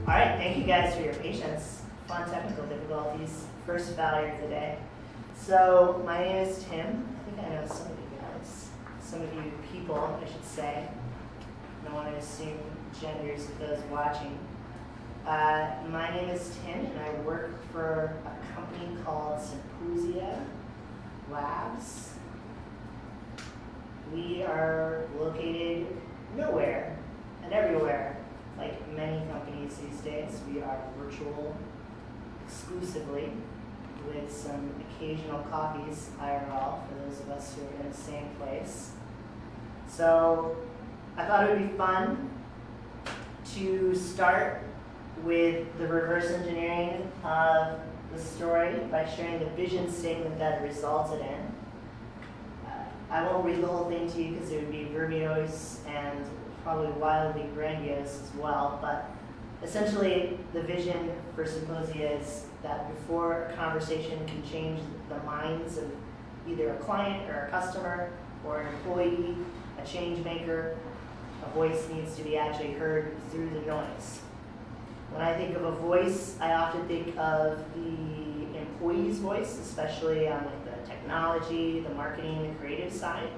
All right, thank you guys for your patience. Fun technical difficulties. First failure of the day. So my name is Tim. I think I know some of you guys. Some of you people, I should say. I don't want to assume genders of those watching. My name is Tim, and I work for a company called Symposia Labs. We are located nowhere and everywhere. Like many companies these days, we are virtual exclusively, with some occasional coffees IRL for those of us who are in the same place. So I thought it would be fun to start with the reverse engineering of the story by sharing the vision statement that it resulted in. I won't read the whole thing to you because it would be verbose and probably wildly grandiose as well, but essentially the vision for Symposia is that before a conversation can change the minds of either a client or a customer or an employee, a change maker, a voice needs to be actually heard through the noise. When I think of a voice, I often think of the employee's voice, especially on like the technology, the marketing, the creative side.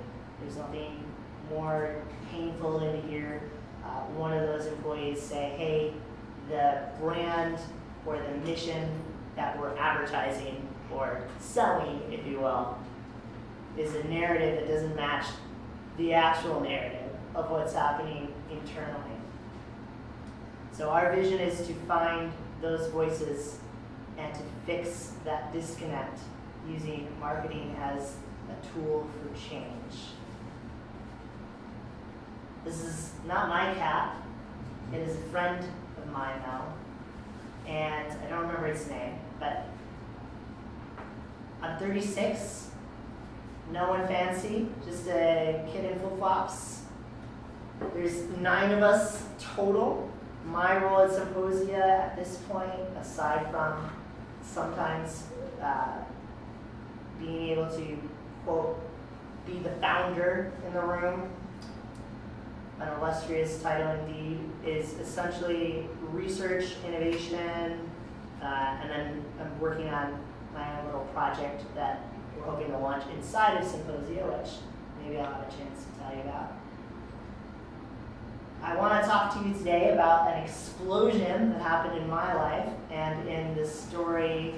There's nothing more painful than to hear one of those employees say, hey, the brand or the mission that we're advertising or selling, if you will, is a narrative that doesn't match the actual narrative of what's happening internally. So our vision is to find those voices and to fix that disconnect using marketing as a tool for change. This is not my cat. It is a friend of mine now. And I don't remember its name, but I'm 36. No one fancy, just a kid in flip-flops. There's 9 of us total. My role at Symposia at this point, aside from sometimes being able to, quote, be the founder in the room, an illustrious title indeed, is essentially research, innovation, and then I'm working on my own little project that we're hoping to launch inside of Symposia, which maybe I'll have a chance to tell you about. I want to talk to you today about an explosion that happened in my life and in the story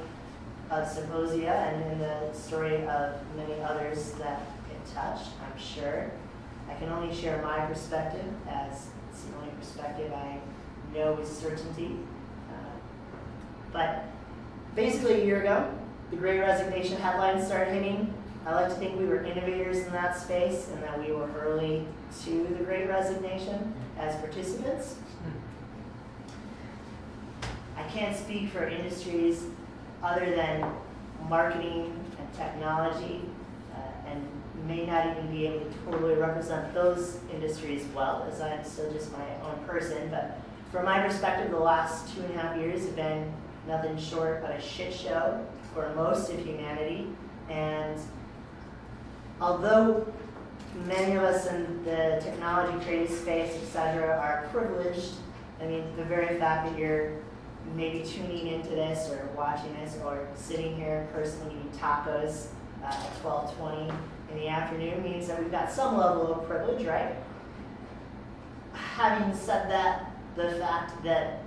of Symposia and in the story of many others that it touched, I'm sure. I can only share my perspective, as it's the only perspective I know with certainty. But basically a year ago, the Great Resignation headlines started hitting. I like to think we were innovators in that space and that we were early to the Great Resignation as participants. I can't speak for industries other than marketing and technology, and may not even be able to totally represent those industries well, as I'm still just my own person. But from my perspective, the last 2.5 years have been nothing short of a shit show for most of humanity. And although many of us in the technology creative space, etc., are privileged, I mean, the very fact that you're maybe tuning into this or watching this or sitting here personally eating tacos at 12:20 in the afternoon means that we've got some level of privilege, right? Having said that, the fact that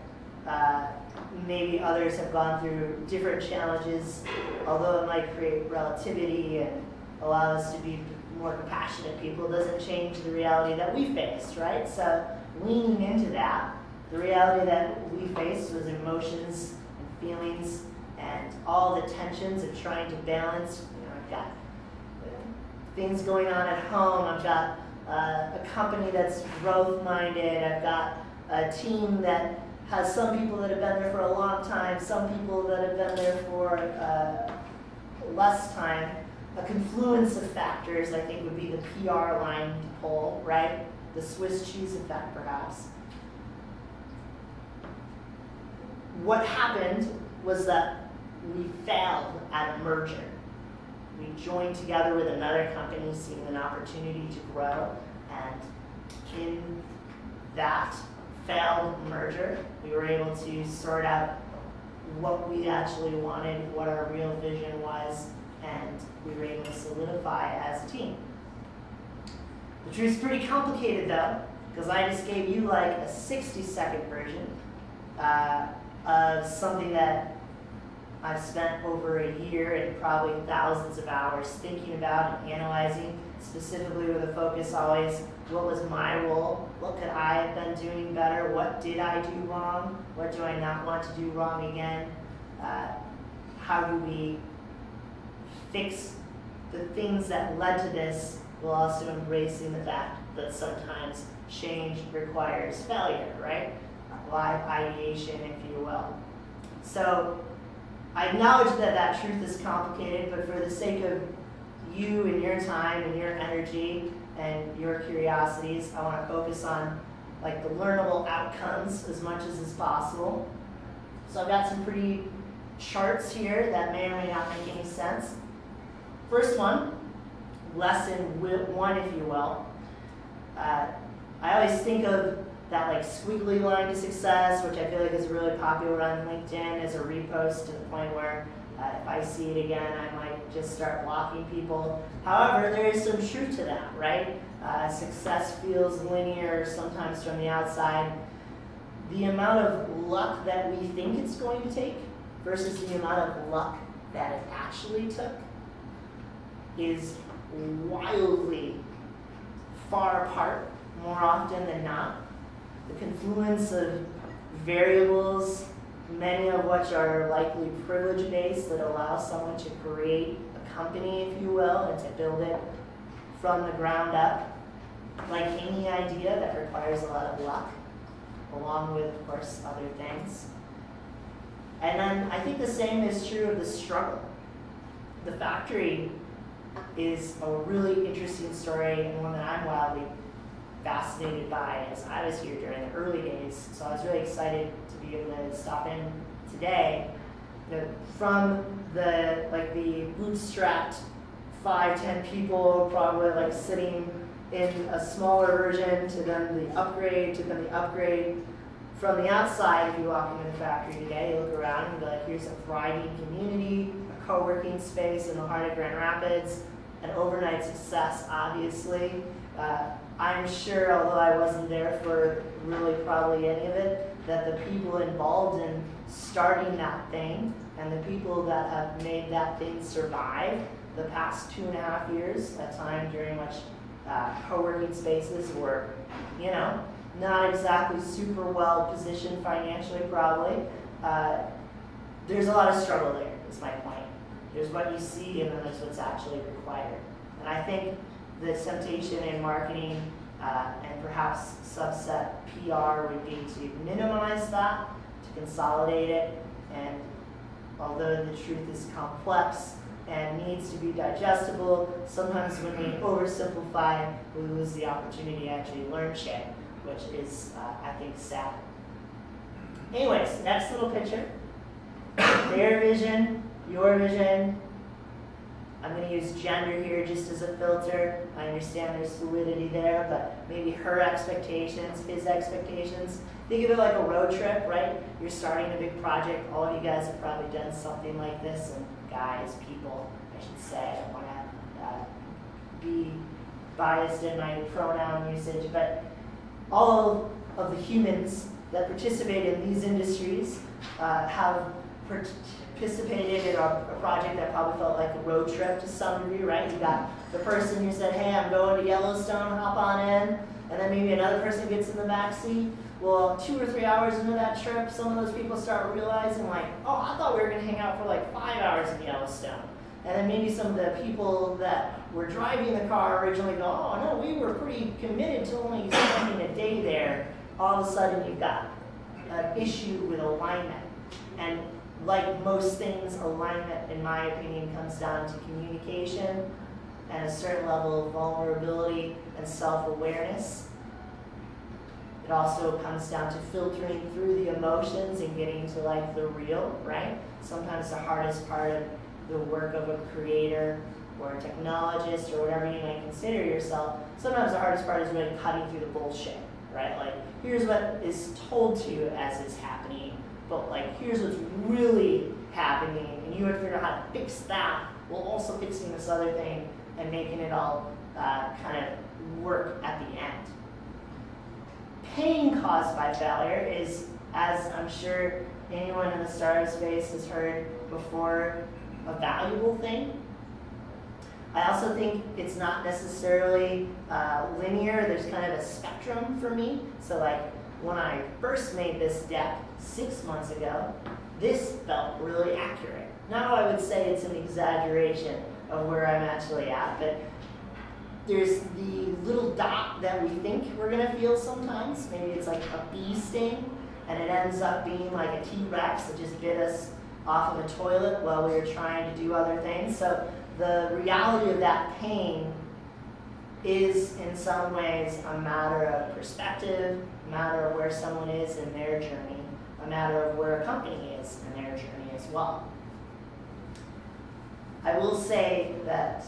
maybe others have gone through different challenges, although it might create relativity and allow us to be more compassionate people, doesn't change the reality that we faced, right? So leaning into that, the reality that we faced was emotions and feelings and all the tensions of trying to balance. You know, I've got things going on at home. I've got a company that's growth-minded. I've got a team that has some people that have been there for a long time, some people that have been there for less time. A confluence of factors, I think, would be the PR line to pull, right? The Swiss cheese effect, perhaps. What happened was that we failed at a merger. We joined together with another company, seeing an opportunity to grow, and in that failed merger. We were able to sort out what we actually wanted, what our real vision was, and we were able to solidify as a team. The truth's pretty complicated though, because I just gave you like a 60-second version of something that I've spent over a year and probably thousands of hours thinking about and analyzing, specifically with a focus always, what was my role? What could I have been doing better? What did I do wrong? What do I not want to do wrong again? How do we fix the things that led to this, while also embracing the fact that sometimes change requires failure, right? Live ideation, if you will. So I acknowledge that that truth is complicated, but for the sake of you and your time and your energy and your curiosities, I want to focus on like the learnable outcomes as much as is possible. So I've got some pretty charts here that may or may not make any sense. First one, lesson one, if you will. I always think of that like squiggly line to success, which I feel like is really popular on LinkedIn as a repost, to the point where if I see it again, I might just start blocking people. However, there is some truth to that, right? Success feels linear sometimes from the outside. The amount of luck that we think it's going to take versus the amount of luck that it actually took is wildly far apart more often than not. The confluence of variables, many of which are likely privilege-based, that allow someone to create a company, if you will, and to build it from the ground up. Like any idea, that requires a lot of luck, along with, of course, other things. And then I think the same is true of the struggle. The factory is a really interesting story, and one that I'm wildly fascinated by as I was here during the early days. So I was really excited to be able to stop in today. From the bootstrapped 5-10 people, probably like sitting in a smaller version, to then the upgrade, From the outside, if you walk into the factory today, you look around and be like, here's a thriving community, a co-working space in the heart of Grand Rapids, an overnight success, obviously. I'm sure, although I wasn't there for really probably any of it, that the people involved in starting that thing and the people that have made that thing survive the past 2.5 years, a time during which co-working spaces were, not exactly super well positioned financially, probably. There's a lot of struggle there, is my point. There's what you see, and then there's what's actually required. And I think the temptation in marketing and perhaps subset PR would be to minimize that, to consolidate it, and although the truth is complex and needs to be digestible, sometimes when we oversimplify, we lose the opportunity to actually learn shit, which is, I think, sad. Anyways, next little picture. Their vision, your vision. I'm going to use gender here just as a filter. I understand there's fluidity there, but maybe her expectations, his expectations. Think of it like a road trip, right? You're starting a big project. All of you guys have probably done something like this, and guys, people, I should say. I don't want to be biased in my pronoun usage, but all of the humans that participate in these industries have participated in a project that probably felt like a road trip to some degree, right? You got the person who said, hey, I'm going to Yellowstone, hop on in, and then maybe another person gets in the back seat. Well, 2 or 3 hours into that trip, some of those people start realizing like, oh, I thought we were going to hang out for like 5 hours in Yellowstone. And then maybe some of the people that were driving the car originally go, oh, no, we were pretty committed to only spending a day there. All of a sudden, you've got an issue with alignment. And like most things, alignment, in my opinion, comes down to communication and a certain level of vulnerability and self-awareness. It also comes down to filtering through the emotions and getting to like the real, right? Sometimes the hardest part of the work of a creator or a technologist or whatever you might consider yourself, sometimes the hardest part is really cutting through the bullshit, right? Like, here's what is told to you as is happening, but like, here's what's really happening, and you have to figure out how to fix that while also fixing this other thing and making it all kind of work at the end. Pain caused by failure is, as I'm sure anyone in the startup space has heard before, a valuable thing. I also think it's not necessarily linear. There's kind of a spectrum for me. So like when I first made this deck 6 months ago, this felt really accurate. Now I would say it's an exaggeration of where I'm actually at, but there's the little dot that we think we're gonna feel sometimes. Maybe it's like a bee sting, and it ends up being like a T-Rex that just bit us off of a toilet while we were trying to do other things. So the reality of that pain is in some ways a matter of perspective, a matter of where someone is in their journey, a matter of where a company is in their journey as well. I will say that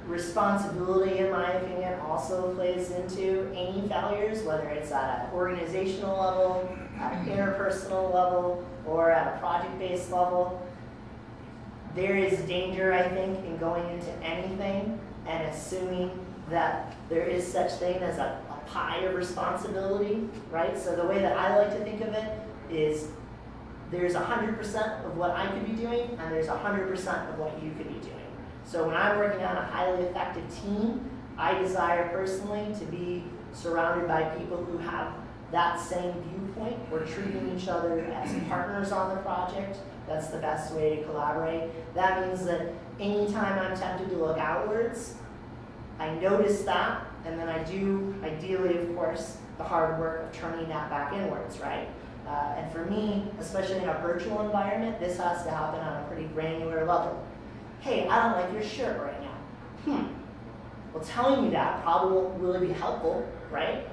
responsibility, in my opinion, also plays into any failures, whether it's at an organizational level, at an interpersonal level, or at a project-based level. There is danger, I think, in going into anything and assuming that there is such thing as a pie of responsibility, right? So the way that I like to think of it is there's 100% of what I could be doing, and there's 100% of what you could be doing. So when I'm working on a highly effective team, I desire personally to be surrounded by people who have that same viewpoint. We're treating each other as partners on the project. That's the best way to collaborate. That means that anytime I'm tempted to look outwards, I notice that, and then I do, ideally, of course, the hard work of turning that back inwards, right? And for me, especially in a virtual environment, this has to happen on a pretty granular level. Hey, I don't like your shirt right now. Well, telling you that probably won't really be helpful, right?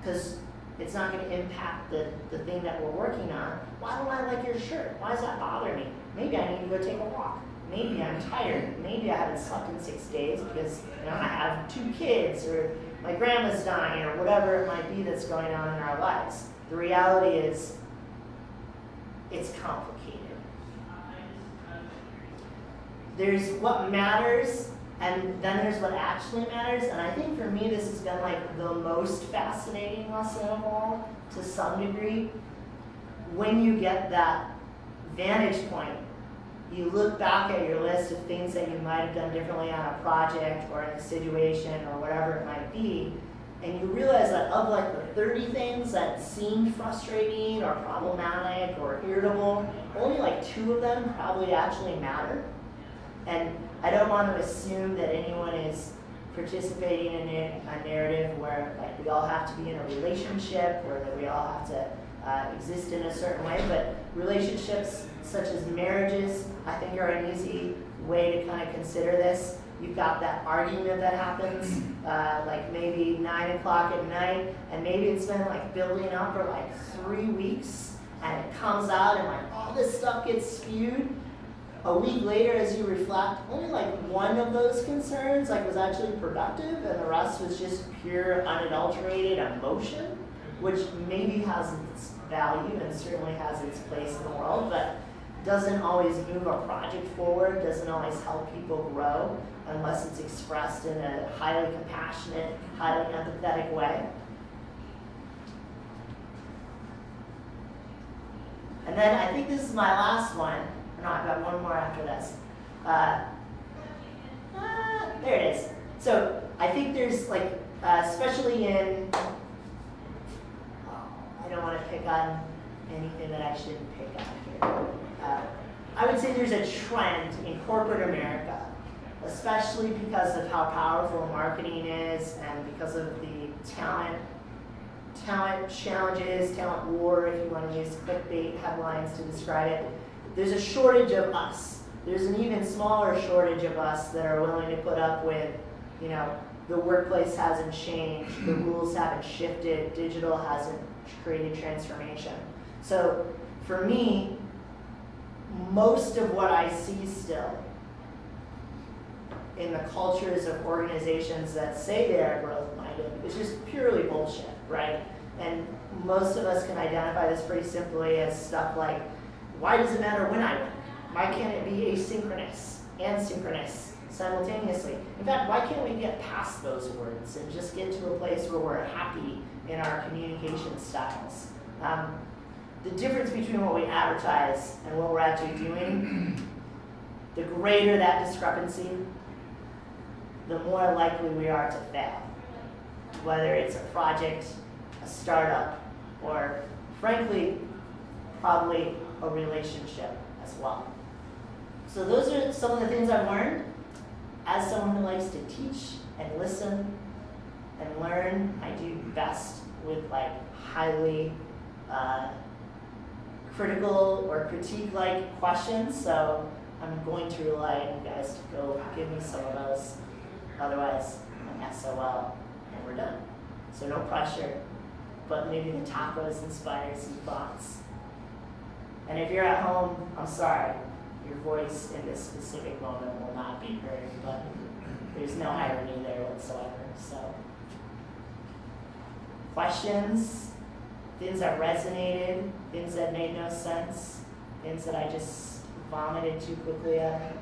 Because it's not going to impact the thing that we're working on. Why don't I like your shirt? Why does that bother me? Maybe I need to go take a walk. Maybe I'm tired. Maybe I haven't slept in 6 days because I have 2 kids, or my grandma's dying, or whatever it might be that's going on in our lives. The reality is, it's complicated. There's what matters, and then there's what actually matters. And I think for me, this has been like the most fascinating lesson of all, to some degree. When you get that vantage point, you look back at your list of things that you might have done differently on a project or in a situation or whatever it might be, and you realize that of like the 30 things that seemed frustrating or problematic or irritable, only like 2 of them probably actually matter. And I don't want to assume that anyone is participating in a narrative where like we all have to be in a relationship, or that we all have to exist in a certain way, but relationships such as marriages, I think, are an easy way to kind of consider this. You've got that argument that happens like maybe 9 o'clock at night, and maybe it's been like building up for like 3 weeks, and it comes out and like all this stuff gets spewed. A week later, as you reflect, only like 1 of those concerns like was actually productive, and the rest was just pure unadulterated emotion, which maybe has its value and certainly has its place in the world, but doesn't always move a project forward, doesn't always help people grow unless it's expressed in a highly compassionate, highly empathetic way. And then I think this is my last one. No, I've got one more after this. There it is. So I think there's like, especially in, I don't want to pick on anything that I shouldn't pick on here. I would say there's a trend in corporate America, especially because of how powerful marketing is and because of the talent challenges, talent war, if you want to use clickbait headlines to describe it. There's a shortage of us. There's an even smaller shortage of us that are willing to put up with, the workplace hasn't changed, the rules haven't shifted, digital hasn't created transformation. So for me, most of what I see still in the cultures of organizations that say they are growth-minded is just purely bullshit, right? And most of us can identify this pretty simply as stuff like, why does it matter when I work? Why can't it be asynchronous and synchronous simultaneously? In fact, why can't we get past those words and just get to a place where we're happy in our communication styles? The difference between what we advertise and what we're actually doing, the greater that discrepancy, the more likely we are to fail. Whether it's a project, a startup, or frankly, probably a relationship as well. So those are some of the things I've learned. As someone who likes to teach and listen and learn, I do best with like highly critical or critique-like questions. So I'm going to rely on you guys to go give me some of those. Otherwise, I'm SOL and we're done. So no pressure, but maybe the tacos inspire some thoughts. And if you're at home, I'm sorry. Your voice in this specific moment will not be heard, but there's no irony there whatsoever. So, questions, things that resonated, things that made no sense, things that I just vomited too quickly at.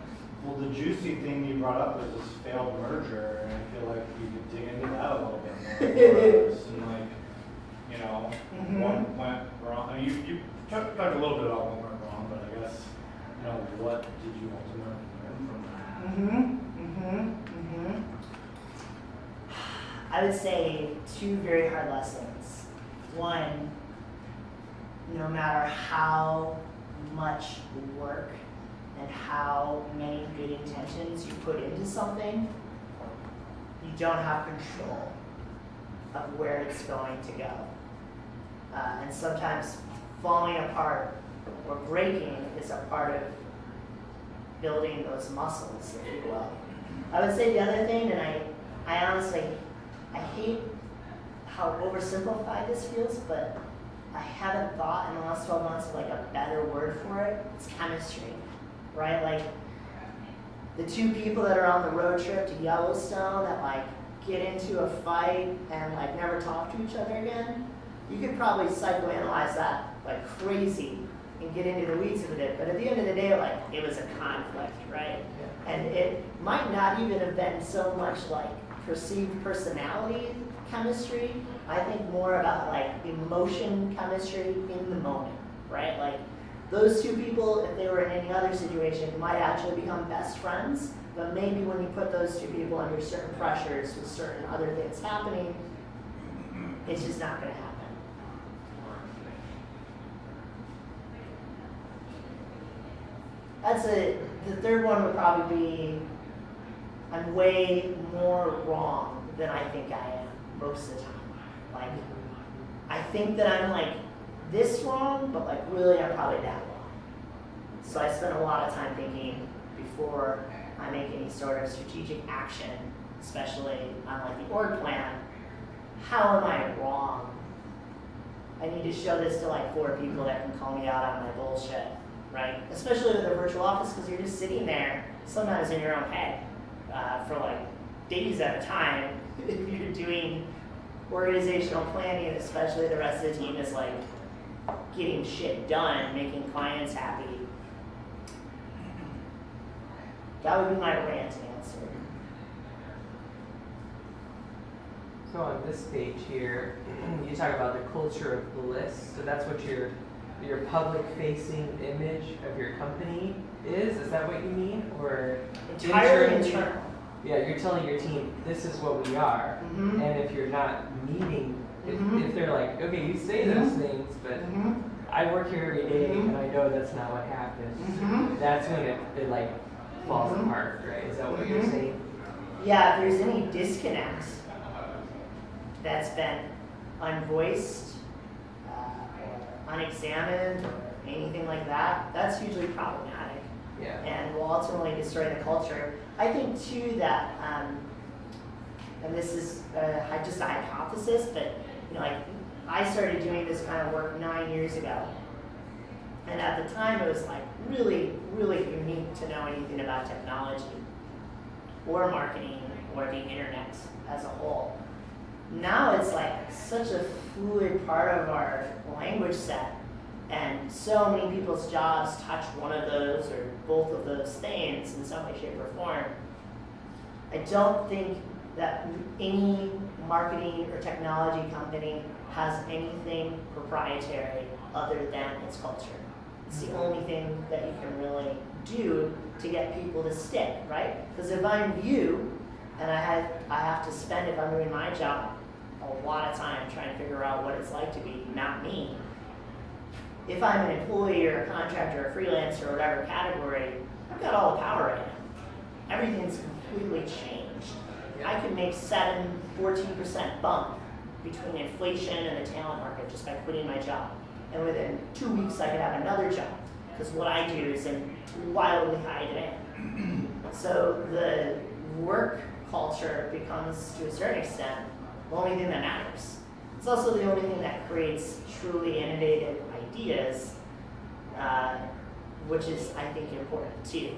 Well, the juicy thing you brought up was this failed merger, and I feel like you could dig into that a little bit more. And like, you know, one went wrong. I mean, you talked a little bit about what went wrong, but I guess, you know, what did you ultimately learn from that? I would say two very hard lessons. One, no matter how much work and how many good intentions you put into something, you don't have control of where it's going to go. And sometimes falling apart or breaking is a part of building those muscles, if you will. I would say the other thing, and I honestly, I hate how oversimplified this feels, but I haven't thought in the last 12 months of like a better word for it. It's chemistry, right? Like the two people that are on the road trip to Yellowstone that like get into a fight and like never talk to each other again, you could probably psychoanalyze that like crazy and get into the weeds of it. But at the end of the day, like it was a conflict, right? Yeah. And it might not even have been so much like perceived personality chemistry. I think more about like emotion chemistry in the moment, right? Like those two people, if they were in any other situation, might actually become best friends. But maybe when you put those two people under certain pressures with certain other things happening, it's just not going to happen. The third one would probably be, I'm way more wrong than I think I am most of the time. Like, I think that I'm like this wrong, but like really I'm probably that wrong. So I spend a lot of time thinking before I make any sort of strategic action, especially on like the org plan, how am I wrong? I need to show this to like 4 people that can call me out on my bullshit, right? Especially with a virtual office, because you're just sitting there, sometimes in your own head, for like days at a time. If you're doing organizational planning, especially the rest of the team is like getting shit done, making clients happy. That would be my rant answer. So on this page here, you talk about the culture of bliss. So that's what your public-facing image of your company is? Is that what you mean? Or entirely internal. Yeah, you're telling your team, this is what we are. And if you're not meeting, if they're like, okay, you say those things, but I work here every day and I know that's not what happens. That's when it like falls apart, right? Is that what you're saying? Yeah, if there's any disconnect that's been unvoiced or unexamined or anything like that, that's hugely problematic. Yeah. And will ultimately destroy the culture. I think too that, and this is just a hypothesis, but you know, like I started doing this kind of work 9 years ago, and at the time it was like really, really unique to know anything about technology or marketing or the internet as a whole. now it's like such a fluid part of our language set, and so many people's jobs touch one of those or both of those things in some way, shape, or form. I don't think that any marketing or technology company has anything proprietary other than its culture. It's the only thing that you can really do to get people to stick, right? Because if I'm you, and I have to spend, if I'm doing my job, a lot of time trying to figure out what it's like to be not me. If I'm an employee or a contractor or a freelancer or whatever category, I've got all the power right now. Everything's completely changed. I could make 14% bump between inflation and the talent market just by quitting my job. And within 2 weeks, I could have another job, because what I do is in wildly high demand. So the work culture becomes, to a certain extent, the only thing that matters. It's also the only thing that creates truly innovative ideas, which is, I think, important too.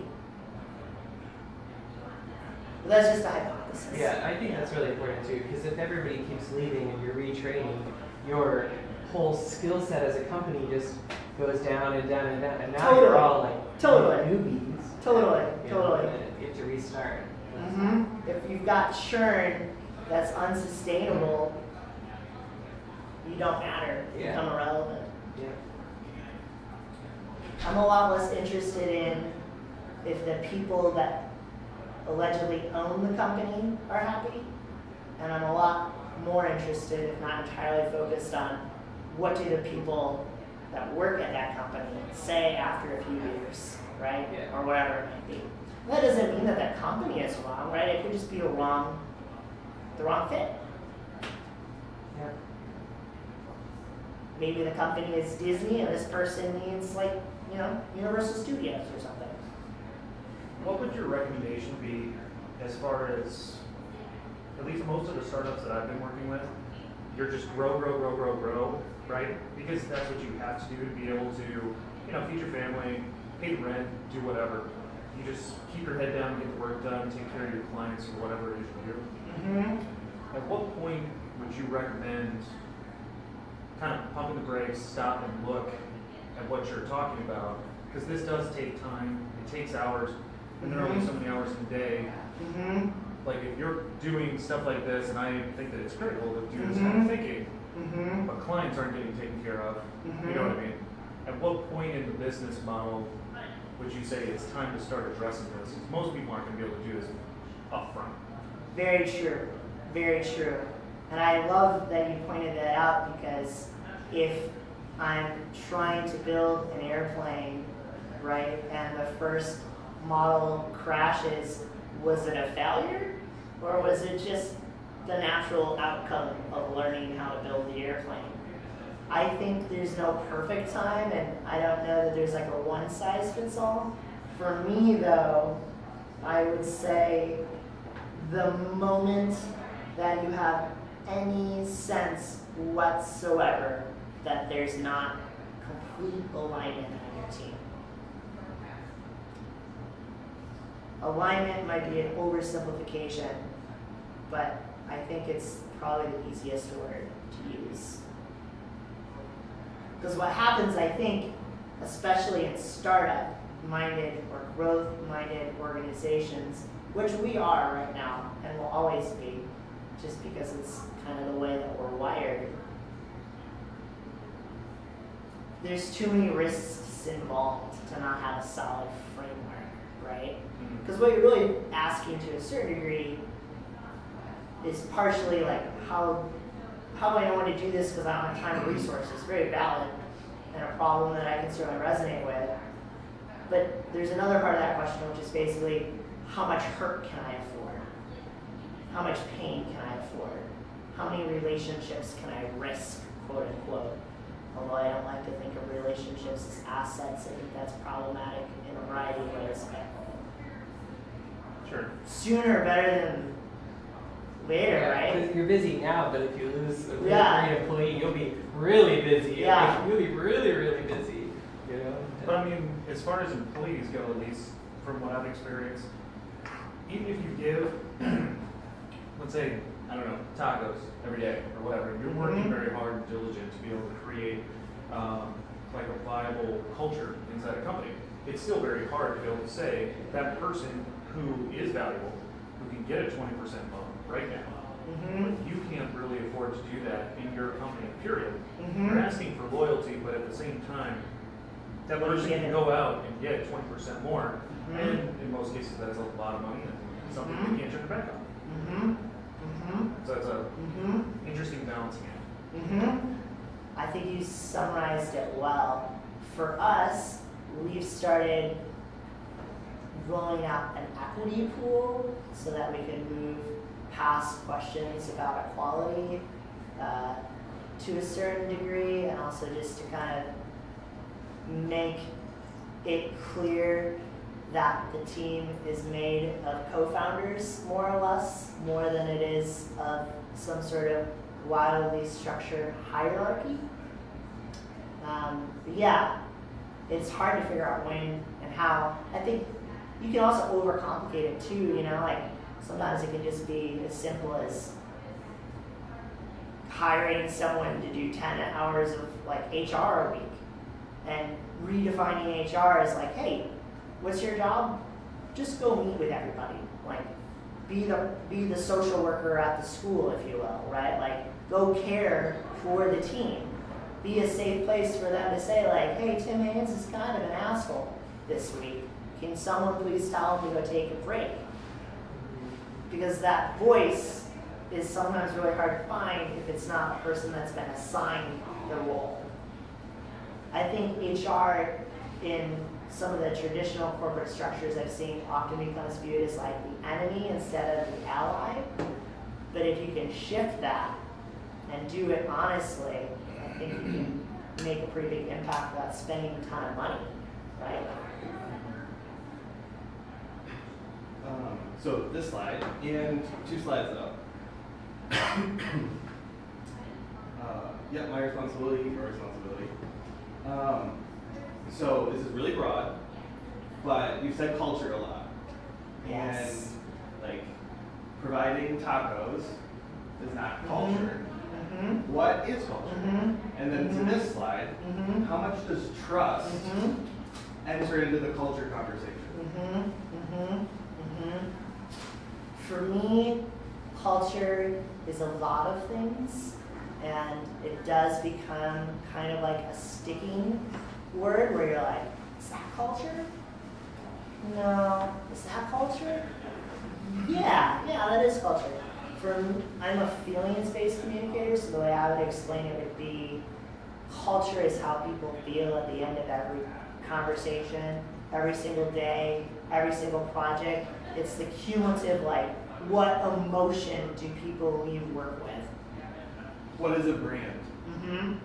But that's just a hypothesis. Yeah, I think that's really important too, because if everybody keeps leaving and you're retraining, your whole skill set as a company just goes down and down and down, and now you're all like newbies. Totally. You have to restart. If you've got churn that's unsustainable, you don't matter. You become irrelevant. Yeah. I'm a lot less interested in if the people that allegedly own the company are happy, and I'm a lot more interested, if not entirely focused on, what do the people that work at that company say after a few years, right? Yeah. Or whatever it might be. That doesn't mean that that company is wrong, right? It could just be the wrong fit. Yeah. Maybe the company is Disney and this person needs, like, Universal Studios or something. What would your recommendation be as far as, at least most of the startups that I've been working with, you're just grow, right? Because that's what you have to do to be able to, feed your family, pay the rent, do whatever. You just keep your head down, get the work done, take care of your clients or whatever it is you do. At what point would you recommend kind of pumping the brakes, stop and look at what you're talking about? Because this does take time, it takes hours, and there are only so many hours in a day. Like if you're doing stuff like this, and I think that it's critical to do this kind of thinking, but clients aren't getting taken care of, you know what I mean? At what point in the business model would you say it's time to start addressing this? Because most people aren't going to be able to do this up front. Very true. Very true. And I love that you pointed that out, because if I'm trying to build an airplane, right, and the first model crashes, was it a failure? Or was it just the natural outcome of learning how to build the airplane? I think there's no perfect time, and I don't know that there's like a one-size-fits-all. For me, though, I would say the moment that you have any sense whatsoever that there's not complete alignment on your team. Alignment might be an oversimplification, but I think it's probably the easiest word to use. Because what happens, I think, especially in startup-minded or growth-minded organizations, which we are right now and will always be, just because it's kind of the way that we're wired, there's too many risks involved to not have a solid framework, right? Because what you're really asking to a certain degree is partially like, how do I know when to do this because I don't have time or resources? Very valid, and a problem that I can certainly resonate with. But there's another part of that question, which is basically, how much hurt can I afford? How much pain can I afford? How many relationships can I risk, quote unquote? Although I don't like to think of relationships as assets, I think that's problematic in a variety of ways. Sure. Sooner better than later, right? You're busy now, but if you lose a really Yeah. great employee, you'll be really busy. Yeah. Like, you'll be really, really busy. You know. But I mean, as far as employees go, at least from what I've experienced, even if you give, let's say, I don't know, tacos every day or whatever. You're working very hard and diligent to be able to create like a viable culture inside a company. It's still very hard to be able to say that person who is valuable, who can get a 20% bump right now, but you can't really afford to do that in your company, period. You're asking for loyalty, but at the same time, that person can go out and get 20% more, and in most cases that's a lot of money and something they can't turn it back on. So it's a interesting balancing act. I think you summarized it well. For us, we've started rolling out an equity pool so that we can move past questions about equality to a certain degree, and also just to kind of make it clear that the team is made of co-founders, more or less, more than it is of some sort of wildly structured hierarchy. But yeah, it's hard to figure out when and how. I think you can also overcomplicate it too, you know, like sometimes it can just be as simple as hiring someone to do 10 hours of like HR a week and redefining HR as like, hey, what's your job? Just go meet with everybody. Like, be the social worker at the school, if you will, right? Like, go care for the team. Be a safe place for them to say, like, hey, Tim Haines is kind of an asshole this week. Can someone please tell him to go take a break? Because that voice is sometimes really hard to find if it's not a person that's been assigned the role. I think HR in some of the traditional corporate structures I've seen often becomes viewed as like the enemy instead of the ally. But if you can shift that and do it honestly, I think you can make a pretty big impact without spending a ton of money, right? So this slide and 2 slides up. Yeah, my responsibility, your responsibility. So this is really broad, but you've said culture a lot. Yes. And like providing tacos is not culture. What is culture? And then to this slide, how much does trust enter into the culture conversation? For me, culture is a lot of things, and it does become kind of like a sticking word where you're like, is that culture? No. Is that culture? Yeah, that is culture. I'm a feelings-based communicator, so the way I would explain it would be culture is how people feel at the end of every conversation, every single day, every single project. It's the cumulative, like, what emotion do people you work with? What is a brand?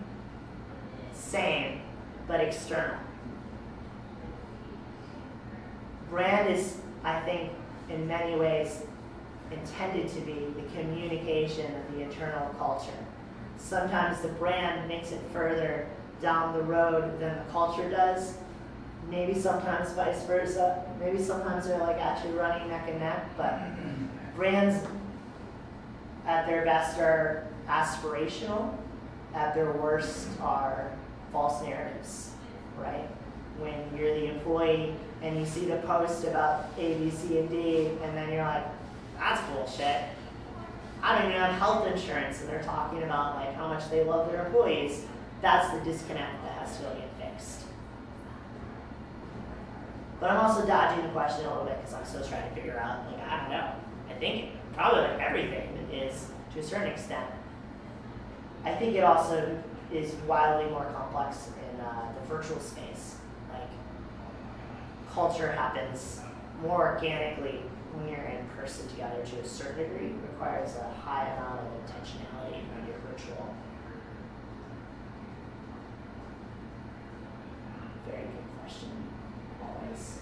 Same, but external. Brand is, I think, in many ways, intended to be the communication of the internal culture. Sometimes the brand makes it further down the road than the culture does. Maybe sometimes vice versa. Maybe sometimes they're like actually running neck and neck, but brands at their best are aspirational, at their worst are false narratives, right? When you're the employee and you see the post about A, B, C, and D, and then you're like, that's bullshit. I don't even have health insurance, and they're talking about like how much they love their employees. That's the disconnect that has to really get fixed. But I'm also dodging the question a little bit because I'm still trying to figure out, like, I don't know. I think probably like everything is to a certain extent. I think it also is wildly more complex in the virtual space. Like, culture happens more organically when you're in person together to a certain degree. It requires a high amount of intentionality when you're virtual. Very good question, always.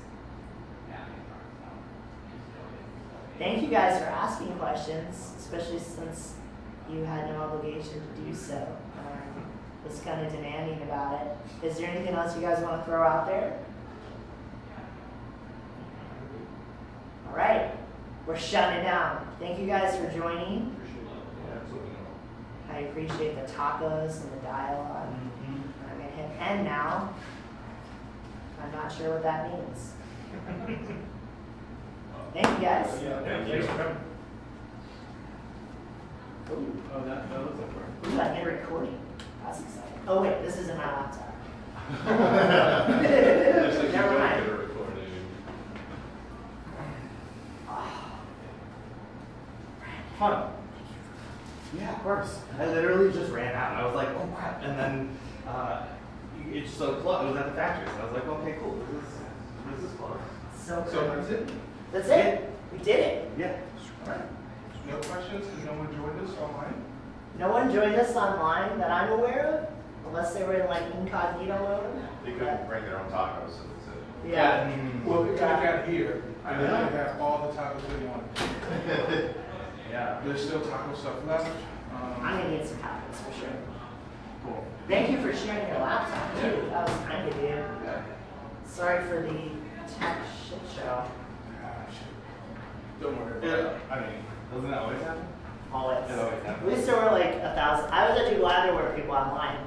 Thank you guys for asking questions, especially since you had no obligation to do so. Was kind of demanding about it. Is there anything else you guys want to throw out there? All right, we're shutting it down. Thank you guys for joining. I appreciate the tacos and the dialogue. I'm gonna hit end now. I'm not sure what that means. Thank you guys. Yeah, Thanks for coming. Ooh, Oh, that was over. ooh, I hit recording. That's exciting. Oh wait, this isn't my laptop. Looks like you Never don't mind. get a recording. Fun. Yeah, of course. I literally just ran out. I was like, oh crap. And then it's so close. It was at the factory. So I was like, okay, cool. This is close. So So cool. that's it? That's it. We did it. Yeah. Alright. No questions? Because no one joined us online? No one joined us online that I'm aware of, unless they were in like incognito mode. They couldn't bring their own tacos, so that's it. Yeah. Well, we could have got here, I and then know. we have all the tacos we want. Yeah. There's still taco stuff left. I'm gonna get some tacos for sure. Cool. Thank you for sharing your laptop too. Yeah. That was kind of you. Yeah. Sorry for the tech shit show. Gosh. Don't worry about Yeah. it. I mean, doesn't that always happen? Always. It always happens. At least there were like 1,000. I was actually glad there were people online.